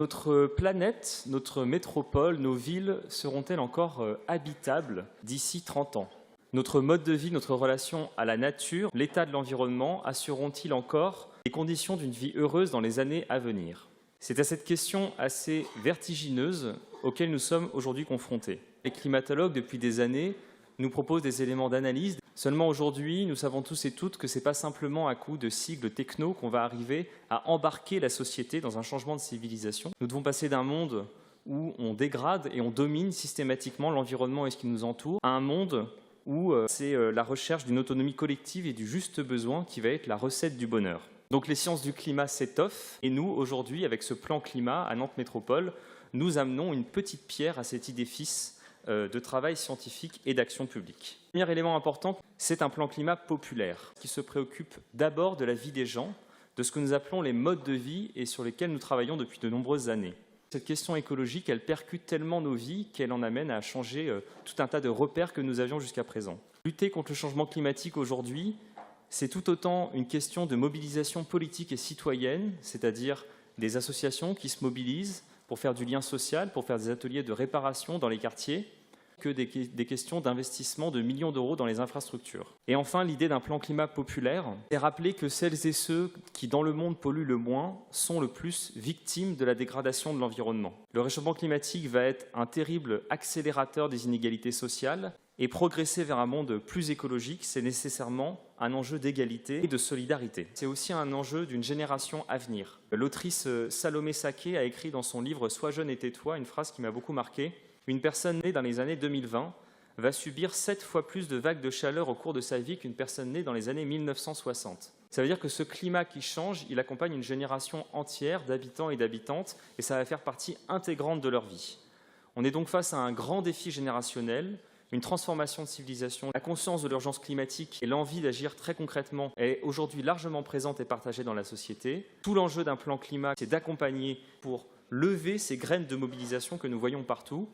Notre planète, notre métropole, nos villes seront-elles encore habitables d'ici 30 ans? Notre mode de vie, notre relation à la nature, l'état de l'environnement assureront-ils encore les conditions d'une vie heureuse dans les années à venir? C'est à cette question assez vertigineuse auquel nous sommes aujourd'hui confrontés. Les climatologues, depuis des années, nous proposent des éléments d'analyse. Seulement aujourd'hui, nous savons tous et toutes que ce n'est pas simplement à coup de sigles techno qu'on va arriver à embarquer la société dans un changement de civilisation. Nous devons passer d'un monde où on dégrade et on domine systématiquement l'environnement et ce qui nous entoure, à un monde où c'est la recherche d'une autonomie collective et du juste besoin qui va être la recette du bonheur. Donc les sciences du climat s'étoffent et nous, aujourd'hui, avec ce plan climat à Nantes Métropole, nous amenons une petite pierre à cet édifice de travail scientifique et d'action publique. Le premier élément important, c'est un plan climat populaire qui se préoccupe d'abord de la vie des gens, de ce que nous appelons les modes de vie et sur lesquels nous travaillons depuis de nombreuses années. Cette question écologique, elle percute tellement nos vies qu'elle en amène à changer tout un tas de repères que nous avions jusqu'à présent. Lutter contre le changement climatique aujourd'hui, c'est tout autant une question de mobilisation politique et citoyenne, c'est-à-dire des associations qui se mobilisent pour faire du lien social, pour faire des ateliers de réparation dans les quartiers, que des questions d'investissement de millions d'euros dans les infrastructures. Et enfin, l'idée d'un plan climat populaire, c'est rappeler que celles et ceux qui, dans le monde, polluent le moins, sont le plus victimes de la dégradation de l'environnement. Le réchauffement climatique va être un terrible accélérateur des inégalités sociales, et progresser vers un monde plus écologique, c'est nécessairement un enjeu d'égalité et de solidarité. C'est aussi un enjeu d'une génération à venir. L'autrice Salomé Saké a écrit dans son livre « Sois jeune et tais-toi » une phrase qui m'a beaucoup marqué. Une personne née dans les années 2020 va subir 7 fois plus de vagues de chaleur au cours de sa vie qu'une personne née dans les années 1960. Ça veut dire que ce climat qui change, il accompagne une génération entière d'habitants et d'habitantes, et ça va faire partie intégrante de leur vie. On est donc face à un grand défi générationnel, une transformation de civilisation. La conscience de l'urgence climatique et l'envie d'agir très concrètement est aujourd'hui largement présente et partagée dans la société. Tout l'enjeu d'un plan climat, c'est d'accompagner pour lever ces graines de mobilisation que nous voyons partout.